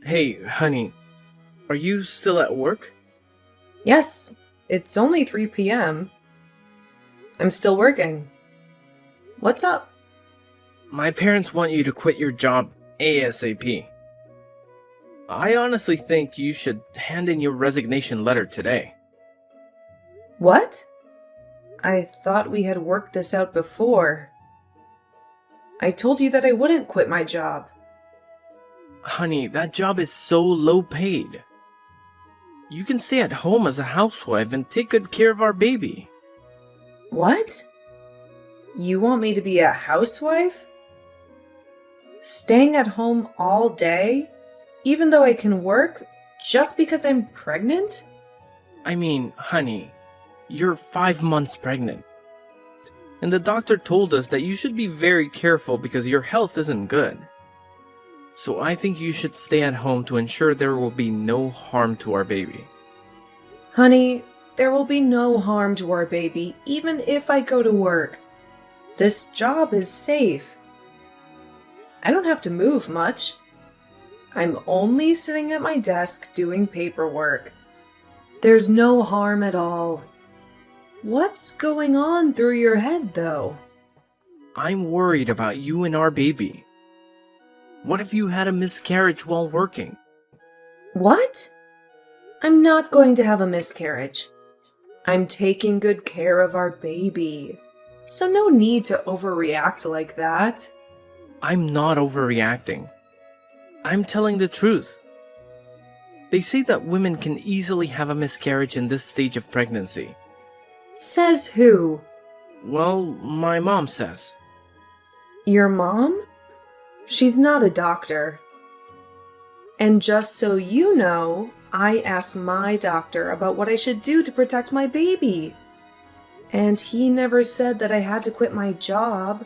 Hey, honey, are you still at work? Yes, it's only 3 p.m. I'm still working. What's up? My parents want you to quit your job ASAP. I honestly think you should hand in your resignation letter today. What? I thought we had worked this out before. I told you that I wouldn't quit my job. Honey, that job is so low paid. You can stay at home as a housewife and take good care of our baby. What? You want me to be a housewife? Staying at home all day, even though I can work, just because I'm pregnant? I mean, honey, you're 5 months pregnant. And the doctor told us that you should be very careful because your health isn't good. So I think you should stay at home to ensure there will be no harm to our baby. Honey, there will be no harm to our baby, even if I go to work. This job is safe. I don't have to move much. I'm only sitting at my desk doing paperwork. There's no harm at all. What's going on through your head, though? I'm worried about you and our baby. What if you had a miscarriage while working? What? I'm not going to have a miscarriage. I'm taking good care of our baby. So no need to overreact like that. I'm not overreacting. I'm telling the truth. They say that women can easily have a miscarriage in this stage of pregnancy. Says who? Well, my mom says. Your mom? She's not a doctor. And just so you know, I asked my doctor about what I should do to protect my baby. And he never said that I had to quit my job.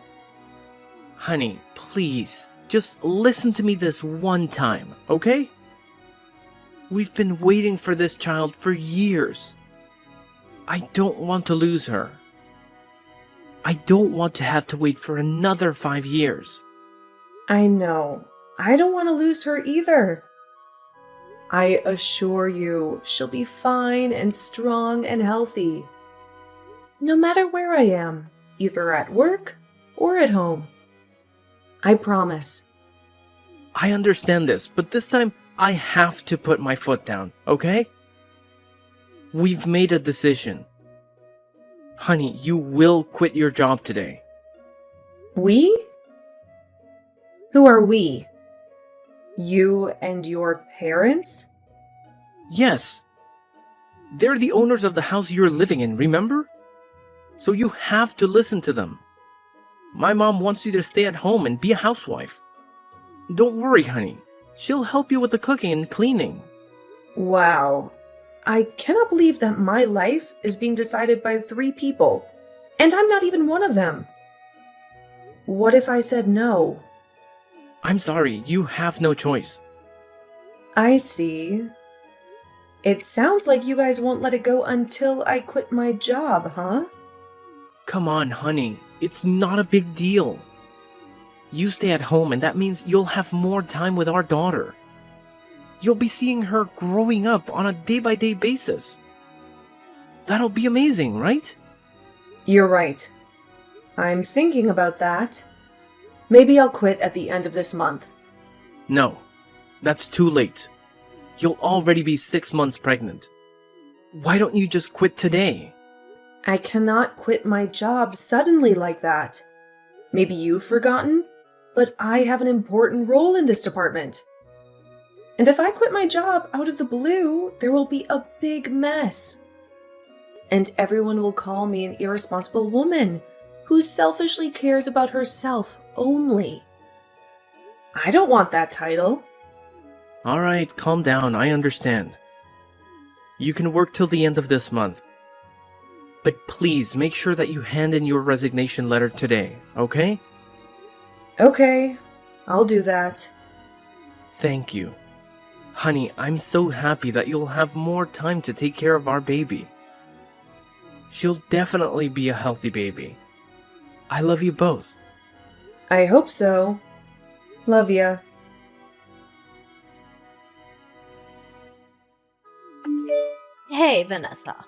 Honey, please, just listen to me this one time, okay? We've been waiting for this child for years. I don't want to lose her. I don't want to have to wait for another 5 years. I know. I don't want to lose her either. I assure you, she'll be fine and strong and healthy. No matter where I am, either at work or at home. I promise. I understand this, but this time I have to put my foot down, okay? We've made a decision. Honey, you will quit your job today. We? Who are we? You and your parents? Yes. They're the owners of the house you're living in, remember? So you have to listen to them. My mom wants you to stay at home and be a housewife. Don't worry, honey. She'll help you with the cooking and cleaning. Wow. I cannot believe that my life is being decided by 3 people, and I'm not even one of them. What if I said no? I'm sorry, you have no choice. I see. It sounds like you guys won't let it go until I quit my job, huh? Come on, honey. It's not a big deal. You stay at home and that means you'll have more time with our daughter. You'll be seeing her growing up on a day-by-day basis. That'll be amazing, right? You're right. I'm thinking about that. Maybe I'll quit at the end of this month. No, that's too late. You'll already be 6 months pregnant. Why don't you just quit today? I cannot quit my job suddenly like that. Maybe you've forgotten, but I have an important role in this department. And if I quit my job out of the blue, there will be a big mess. And everyone will call me an irresponsible woman who selfishly cares about herself only. I don't want that title. Alright, calm down, I understand. You can work till the end of this month. But please make sure that you hand in your resignation letter today, okay? Okay, I'll do that. Thank you. Honey, I'm so happy that you'll have more time to take care of our baby. She'll definitely be a healthy baby. I love you both. I hope so. Love ya. Hey, Vanessa.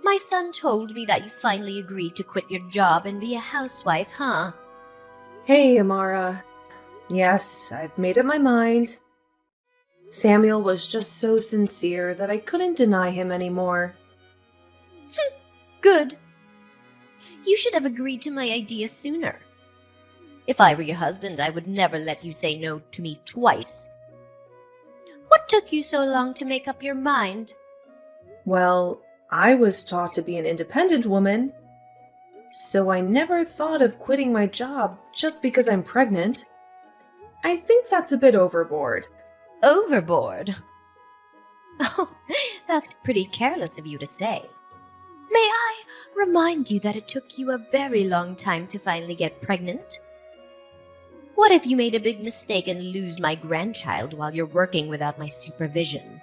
My son told me that you finally agreed to quit your job and be a housewife, huh? Hey, Amara. Yes, I've made up my mind. Samuel was just so sincere that I couldn't deny him anymore. Good. You should have agreed to my idea sooner. If I were your husband, I would never let you say no to me twice. What took you so long to make up your mind? Well, I was taught to be an independent woman, so I never thought of quitting my job just because I'm pregnant. I think that's a bit overboard. Overboard? Oh, that's pretty careless of you to say. May I remind you that it took you a very long time to finally get pregnant? What if you made a big mistake and lose my grandchild while you're working without my supervision?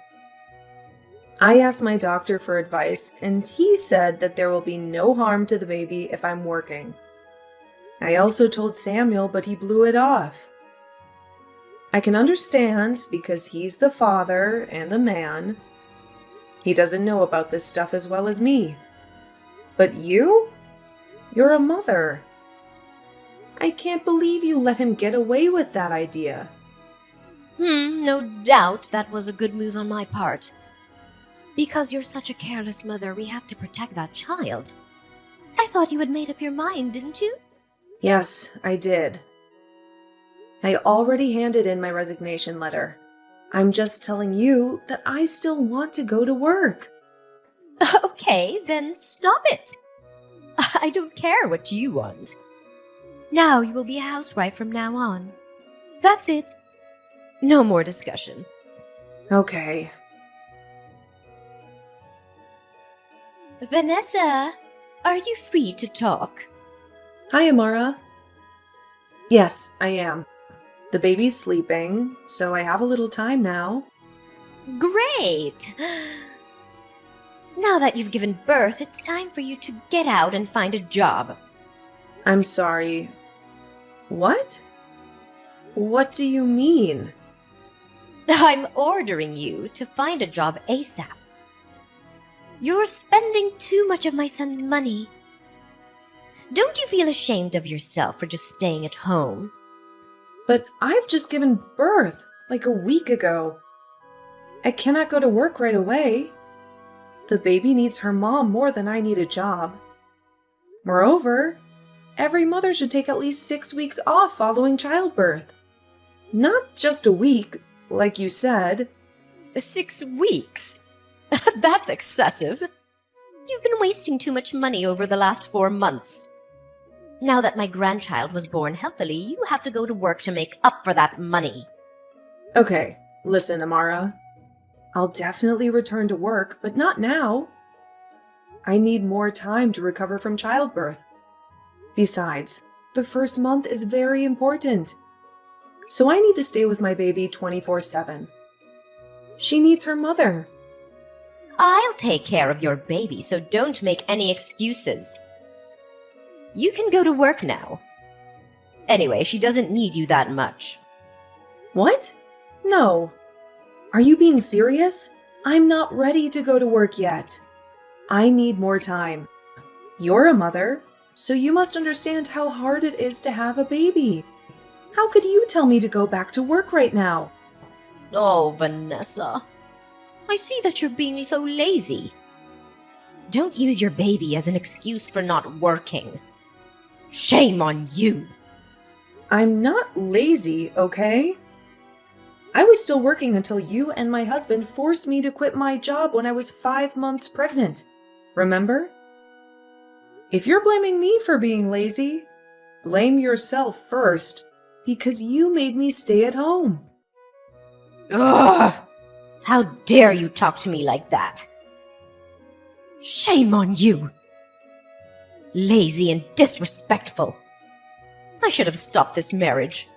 I asked my doctor for advice, and he said that there will be no harm to the baby if I'm working. I also told Samuel, but he blew it off. I can understand because he's the father and a man. He doesn't know about this stuff as well as me. But you? You're a mother. I can't believe you let him get away with that idea. No doubt that was a good move on my part. Because you're such a careless mother, we have to protect that child. I thought you had made up your mind, didn't you? Yes, I did. I already handed in my resignation letter. I'm just telling you that I still want to go to work. Okay, then stop it. I don't care what you want. Now you will be a housewife from now on. That's it. No more discussion. Okay. Vanessa, are you free to talk? Hi, Amara. Yes, I am. The baby's sleeping, so I have a little time now. Great! Now that you've given birth, it's time for you to get out and find a job. I'm sorry. What? What do you mean? I'm ordering you to find a job ASAP. You're spending too much of my son's money. Don't you feel ashamed of yourself for just staying at home? But I've just given birth like a week ago. I cannot go to work right away. The baby needs her mom more than I need a job. Moreover, every mother should take at least 6 weeks off following childbirth. Not just a week, like you said. 6 weeks? That's excessive. You've been wasting too much money over the last 4 months. Now that my grandchild was born healthily, you have to go to work to make up for that money. Okay, listen, Amara. I'll definitely return to work, but not now. I need more time to recover from childbirth. Besides, the first month is very important. So I need to stay with my baby 24/7. She needs her mother. I'll take care of your baby, so don't make any excuses. You can go to work now. Anyway, she doesn't need you that much. What? No. Are you being serious? I'm not ready to go to work yet. I need more time. You're a mother, so you must understand how hard it is to have a baby. How could you tell me to go back to work right now? Oh, Vanessa. I see that you're being so lazy. Don't use your baby as an excuse for not working. Shame on you. I'm not lazy, okay? I was still working until you and my husband forced me to quit my job when I was 5 months pregnant. Remember? If you're blaming me for being lazy, blame yourself first, because you made me stay at home. Ugh! How dare you talk to me like that? Shame on you! Lazy and disrespectful. I should have stopped this marriage.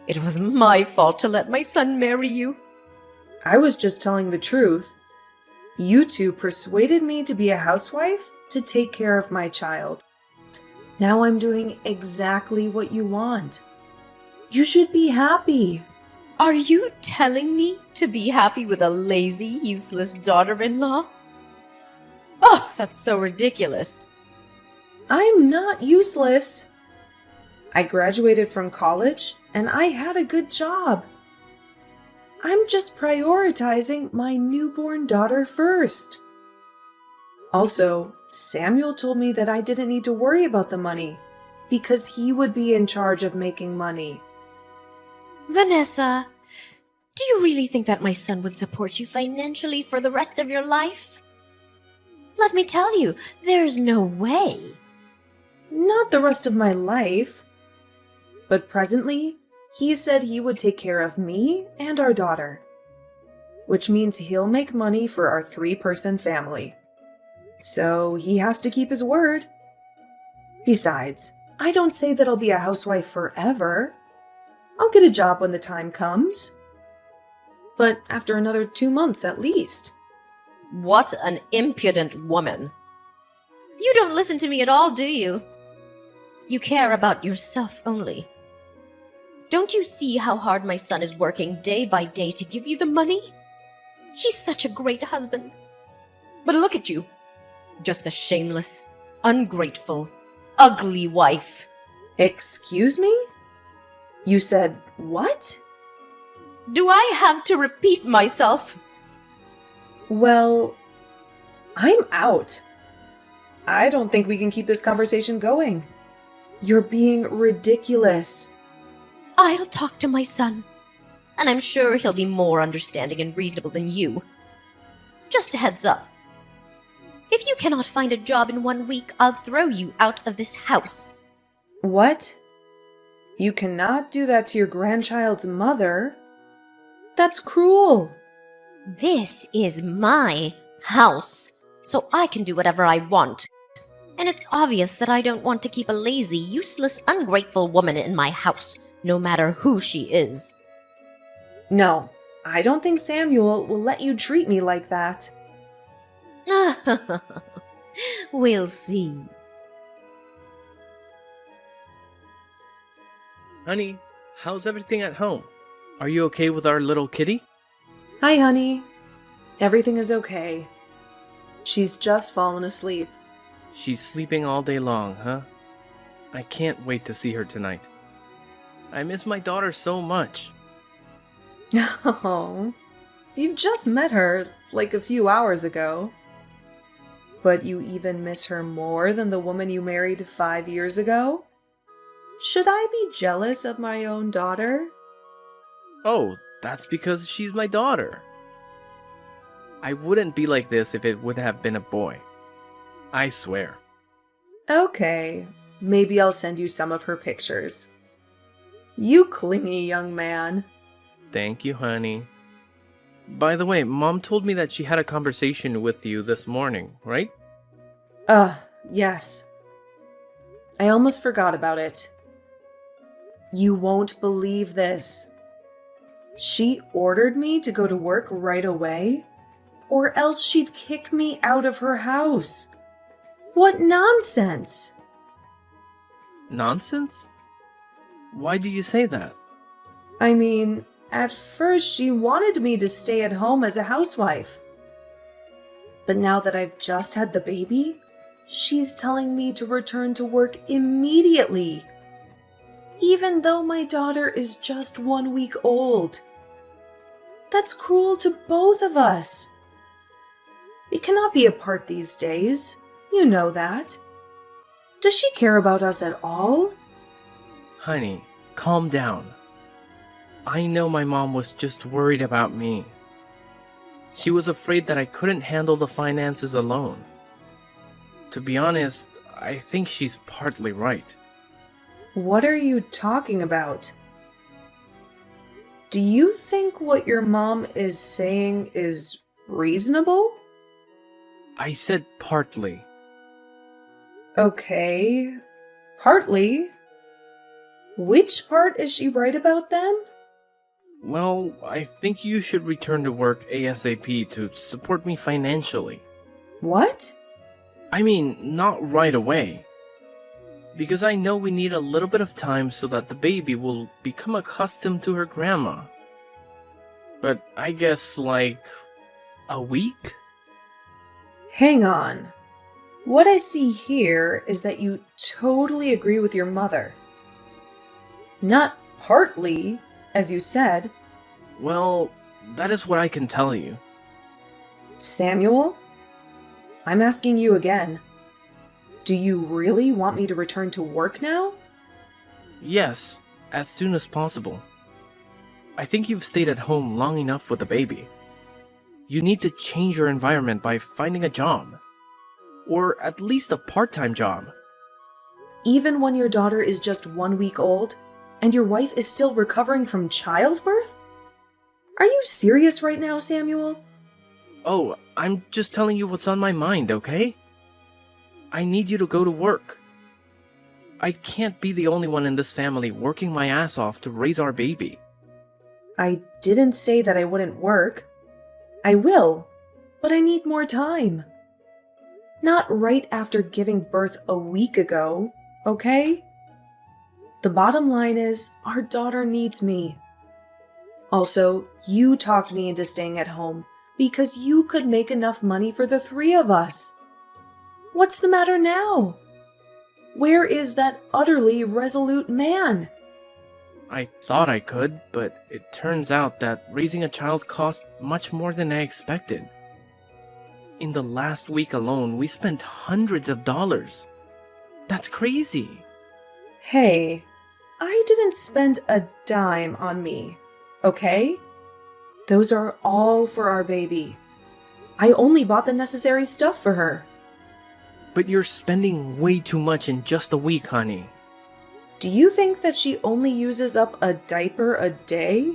It was my fault to let my son marry you. I was just telling the truth. You two persuaded me to be a housewife to take care of my child. Now I'm doing exactly what you want. You should be happy. Are you telling me to be happy with a lazy, useless daughter-in-law? Oh, that's so ridiculous. I'm not useless. I graduated from college and I had a good job. I'm just prioritizing my newborn daughter first. Also, Samuel told me that I didn't need to worry about the money because he would be in charge of making money. Vanessa, do you really think that my son would support you financially for the rest of your life? Let me tell you, there's no way. Not the rest of my life. But presently, he said he would take care of me and our daughter, which means he'll make money for our 3-person family. So he has to keep his word. Besides, I don't say that I'll be a housewife forever. I'll get a job when the time comes. But after another 2 months at least. What an impudent woman. You don't listen to me at all, do you? You care about yourself only. Don't you see how hard my son is working day by day to give you the money? He's such a great husband. But look at you. Just a shameless, ungrateful, ugly wife. Excuse me? You said what? Do I have to repeat myself? Well, I'm out. I don't think we can keep this conversation going. You're being ridiculous. I'll talk to my son, and I'm sure he'll be more understanding and reasonable than you. Just a heads up. If you cannot find a job in 1 week, I'll throw you out of this house. What? You cannot do that to your grandchild's mother. That's cruel. This is my house, so I can do whatever I want. And it's obvious that I don't want to keep a lazy, useless, ungrateful woman in my house, no matter who she is. No, I don't think Samuel will let you treat me like that. We'll see. Honey, how's everything at home? Are you okay with our little kitty? Hi, honey. Everything is okay. She's just fallen asleep. She's sleeping all day long, huh? I can't wait to see her tonight. I miss my daughter so much. Oh, you've just met her like a few hours ago. But you even miss her more than the woman you married 5 years ago? Should I be jealous of my own daughter? Oh, that's because she's my daughter. I wouldn't be like this if it would have been a boy. I swear. Okay, maybe I'll send you some of her pictures. You clingy young man. Thank you, honey. By the way, Mom told me that she had a conversation with you this morning, right? Yes. I almost forgot about it. You won't believe this. She ordered me to go to work right away, or else she'd kick me out of her house. What nonsense! Nonsense? Why do you say that? I mean, at first she wanted me to stay at home as a housewife. But now that I've just had the baby, she's telling me to return to work immediately, even though my daughter is just 1 week old. That's cruel to both of us. We cannot be apart these days. You know that. Does she care about us at all? Honey, calm down. I know my mom was just worried about me. She was afraid that I couldn't handle the finances alone. To be honest, I think she's partly right. What are you talking about? Do you think what your mom is saying is reasonable? I said partly. Okay, partly. Which part is she right about then? Well, I think you should return to work ASAP to support me financially. What? I mean, not right away. Because I know we need a little bit of time so that the baby will become accustomed to her grandma. But I guess, like, a week? Hang on. What I see here is that you totally agree with your mother. Not partly, as you said. Well, that is what I can tell you. Samuel? I'm asking you again. Do you really want me to return to work now? Yes, as soon as possible. I think you've stayed at home long enough with the baby. You need to change your environment by finding a job. Or at least a part-time job. Even when your daughter is just 1 week old, and your wife is still recovering from childbirth? Are you serious right now, Samuel? Oh, I'm just telling you what's on my mind, okay? I need you to go to work. I can't be the only one in this family working my ass off to raise our baby. I didn't say that I wouldn't work. I will, but I need more time. Not right after giving birth a week ago, okay? The bottom line is, our daughter needs me. Also, you talked me into staying at home because you could make enough money for the 3 of us. What's the matter now? Where is that utterly resolute man? I thought I could, but it turns out that raising a child costs much more than I expected. In the last week alone, we spent hundreds of dollars. That's crazy. Hey, I didn't spend a dime on me, okay? Those are all for our baby. I only bought the necessary stuff for her. But you're spending way too much in just a week, honey. Do you think that she only uses up a diaper a day?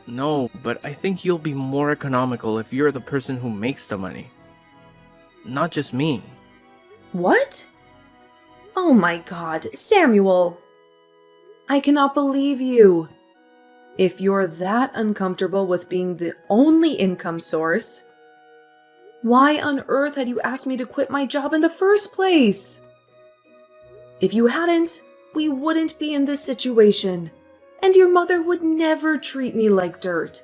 No, but I think you'll be more economical if you're the person who makes the money. Not just me. What? Oh my God, Samuel! I cannot believe you. If you're that uncomfortable with being the only income source, why on earth had you asked me to quit my job in the first place? If you hadn't, we wouldn't be in this situation, and your mother would never treat me like dirt.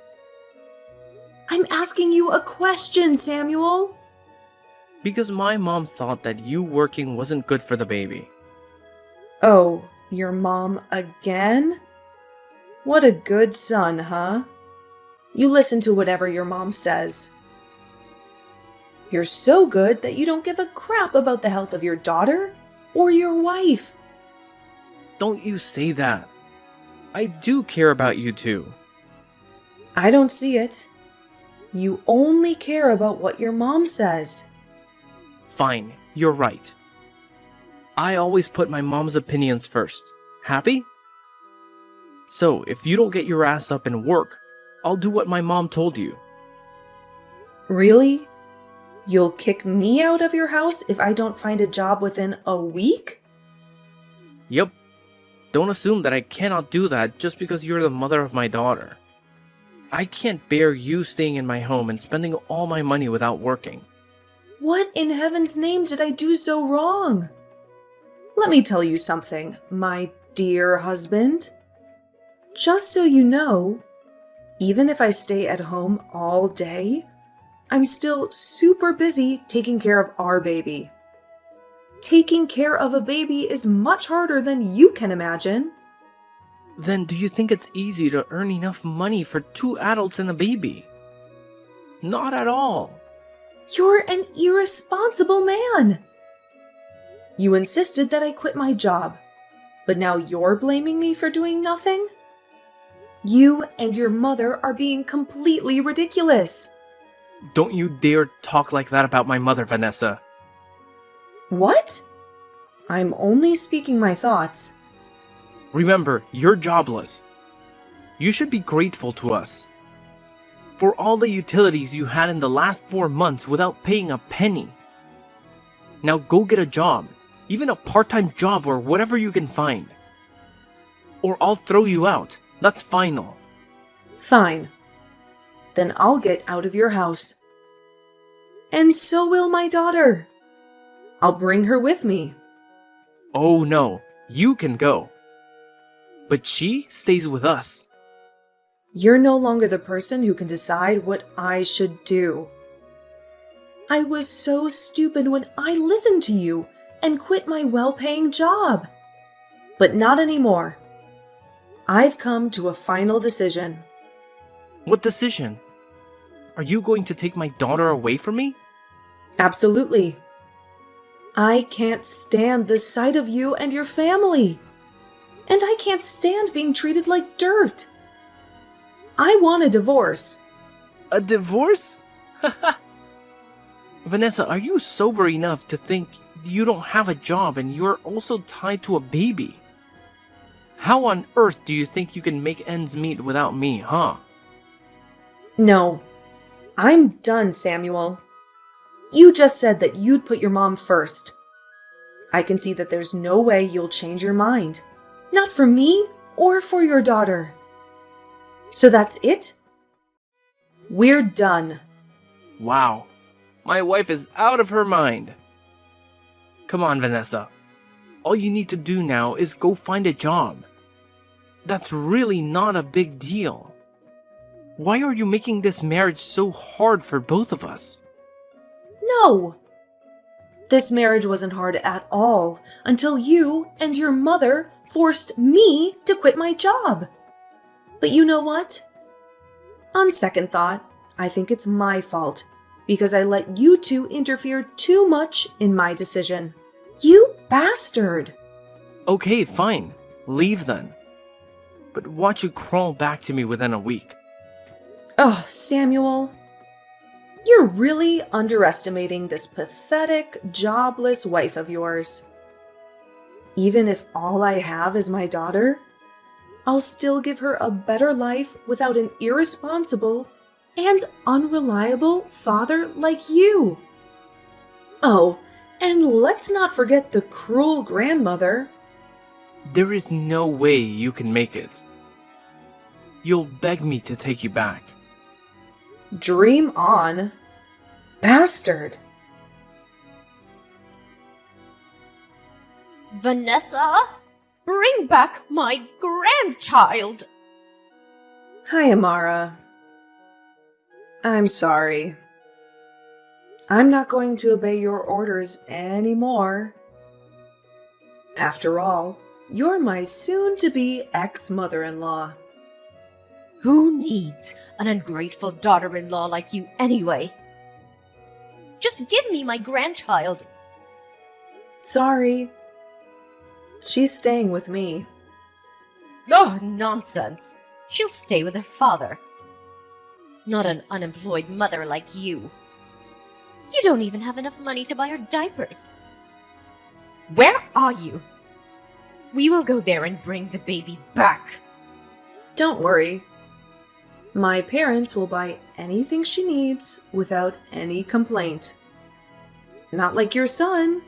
I'm asking you a question, Samuel. Because my mom thought that you working wasn't good for the baby. Oh, your mom again? What a good son, huh? You listen to whatever your mom says. You're so good that you don't give a crap about the health of your daughter or your wife. Don't you say that. I do care about you too. I don't see it. You only care about what your mom says. Fine, you're right. I always put my mom's opinions first. Happy? So, if you don't get your ass up and work, I'll do what my mom told you. Really? You'll kick me out of your house if I don't find a job within a week? Yep. Don't assume that I cannot do that just because you're the mother of my daughter. I can't bear you staying in my home and spending all my money without working. What in heaven's name did I do so wrong? Let me tell you something, my dear husband. Just so you know, even if I stay at home all day, I'm still super busy taking care of our baby. Taking care of a baby is much harder than you can imagine. Then do you think it's easy to earn enough money for 2 adults and a baby? Not at all. You're an irresponsible man. You insisted that I quit my job, but now you're blaming me for doing nothing? You and your mother are being completely ridiculous. Don't you dare talk like that about my mother, Vanessa. What? I'm only speaking my thoughts. Remember, you're jobless. You should be grateful to us for all the utilities you had in the last 4 months without paying a penny. Now go get a job, even a part-time job or whatever you can find. Or I'll throw you out. That's final. Fine. Then I'll get out of your house. And so will my daughter. I'll bring her with me. Oh no, you can go. But she stays with us. You're no longer the person who can decide what I should do. I was so stupid when I listened to you and quit my well-paying job. But not anymore. I've come to a final decision. What decision? Are you going to take my daughter away from me? Absolutely. I can't stand the sight of you and your family. And I can't stand being treated like dirt. I want a divorce. A divorce? Vanessa, are you sober enough to think you don't have a job and you're also tied to a baby? How on earth do you think you can make ends meet without me, huh? No. I'm done, Samuel. You just said that you'd put your mom first. I can see that there's no way you'll change your mind. Not for me or for your daughter. So that's it? We're done. Wow. My wife is out of her mind. Come on, Vanessa. All you need to do now is go find a job. That's really not a big deal. Why are you making this marriage so hard for both of us? No. This marriage wasn't hard at all until you and your mother forced me to quit my job. But you know what? On second thought, I think it's my fault because I let you two interfere too much in my decision. You bastard! Okay, fine. Leave then. But watch you crawl back to me within a week. Oh, Samuel. You're really underestimating this pathetic, jobless wife of yours. Even if all I have is my daughter, I'll still give her a better life without an irresponsible and unreliable father like you. Oh, and let's not forget the cruel grandmother. There is no way you can make it. You'll beg me to take you back. Dream on. Bastard. Vanessa, bring back my grandchild! Hi, Amara. I'm sorry. I'm not going to obey your orders anymore. After all, you're my soon-to-be ex-mother-in-law. Who needs an ungrateful daughter-in-law like you anyway? Just give me my grandchild. Sorry. She's staying with me. Oh, nonsense. She'll stay with her father. Not an unemployed mother like you. You don't even have enough money to buy her diapers. Where are you? We will go there and bring the baby back. Don't worry. My parents will buy anything she needs without any complaint. Not like your son.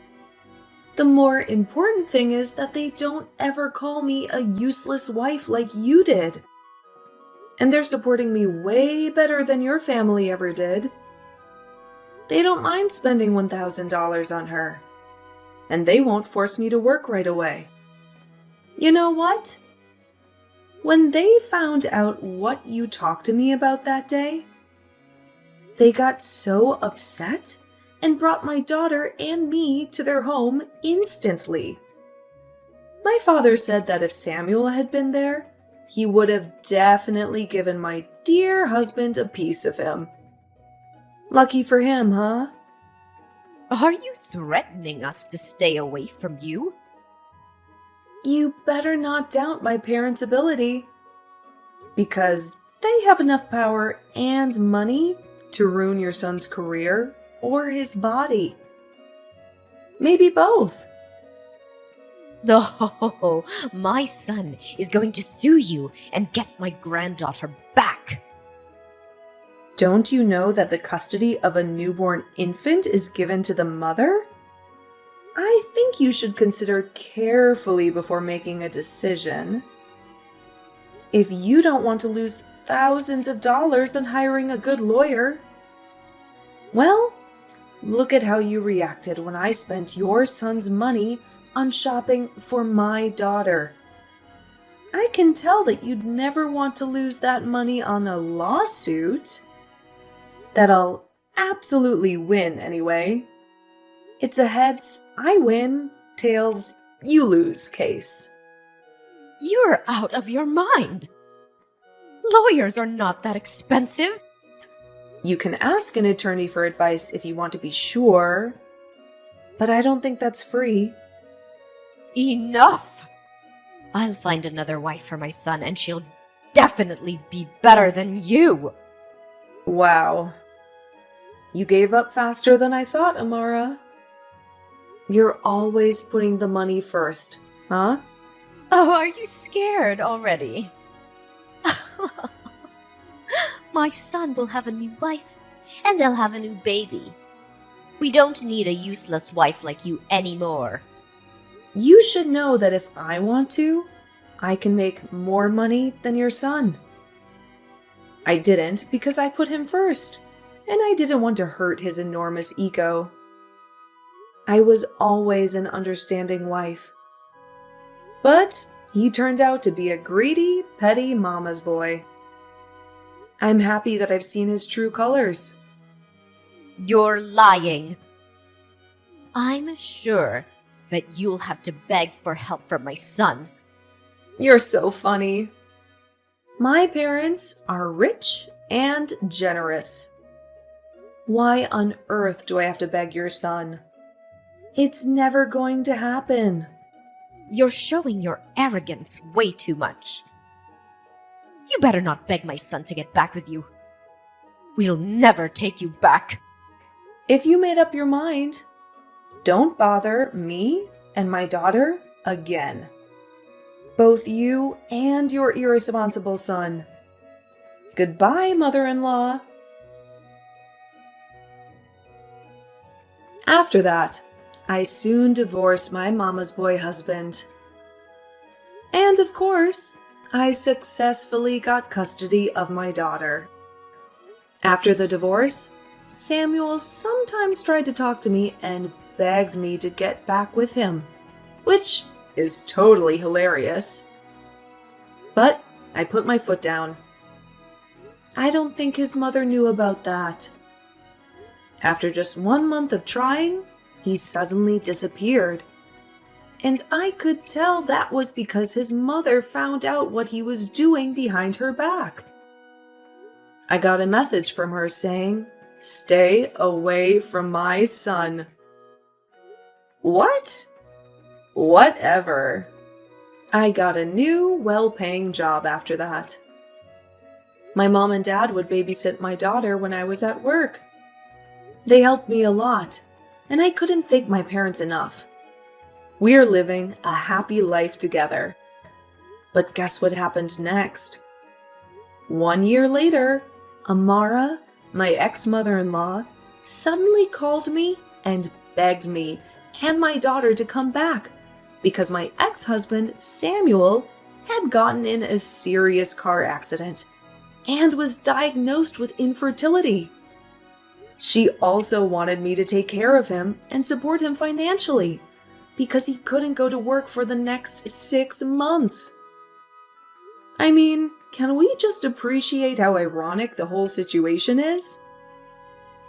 The more important thing is that they don't ever call me a useless wife like you did. And they're supporting me way better than your family ever did. They don't mind spending $1,000 on her. And they won't force me to work right away. You know what? When they found out what you talked to me about that day, they got so upset and brought my daughter and me to their home instantly. My father said that if Samuel had been there, he would have definitely given my dear husband a piece of him. Lucky for him, huh? Are you threatening us to stay away from you? You better not doubt my parents' ability, because they have enough power and money to ruin your son's career or his body. Maybe both. Oh, my son is going to sue you and get my granddaughter back. Don't you know that the custody of a newborn infant is given to the mother? I think you should consider carefully before making a decision. If you don't want to lose thousands of dollars on hiring a good lawyer, well, look at how you reacted when I spent your son's money on shopping for my daughter. I can tell that you'd never want to lose that money on a lawsuit. That I'll absolutely win anyway. It's a heads, I win, tails, you lose case. You're out of your mind. Lawyers are not that expensive. You can ask an attorney for advice if you want to be sure, but I don't think that's free. Enough! I'll find another wife for my son, and she'll definitely be better than you. Wow. You gave up faster than I thought, Amara. You're always putting the money first, huh? Oh, are you scared already? My son will have a new wife, and they'll have a new baby. We don't need a useless wife like you anymore. You should know that if I want to, I can make more money than your son. I didn't because I put him first, and I didn't want to hurt his enormous ego. I was always an understanding wife. But he turned out to be a greedy, petty mama's boy. I'm happy that I've seen his true colors. You're lying. I'm sure that you'll have to beg for help from my son. You're so funny. My parents are rich and generous. Why on earth do I have to beg your son? It's never going to happen. You're showing your arrogance way too much. You better not beg my son to get back with you. We'll never take you back. If you made up your mind, don't bother me and my daughter again. Both you and your irresponsible son. Goodbye, mother-in-law. After that, I soon divorced my mama's boy husband. And of course, I successfully got custody of my daughter. After the divorce, Samuel sometimes tried to talk to me and begged me to get back with him, which is totally hilarious. But I put my foot down. I don't think his mother knew about that. After just 1 month of trying, he suddenly disappeared. And I could tell that was because his mother found out what he was doing behind her back. I got a message from her saying, "Stay away from my son." What? Whatever. I got a new, well-paying job after that. My mom and dad would babysit my daughter when I was at work. They helped me a lot, and I couldn't thank my parents enough. We're living a happy life together. But guess what happened next? 1 year later, Amara, my ex-mother-in-law, suddenly called me and begged me and my daughter to come back because my ex-husband, Samuel, had gotten in a serious car accident and was diagnosed with infertility. She also wanted me to take care of him and support him financially because he couldn't go to work for the next 6 months. I mean, can we just appreciate how ironic the whole situation is?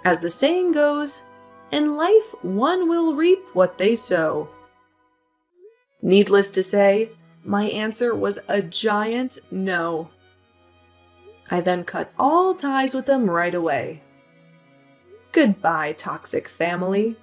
As the saying goes, in life one will reap what they sow. Needless to say, my answer was a giant no. I then cut all ties with them right away. Goodbye, toxic family.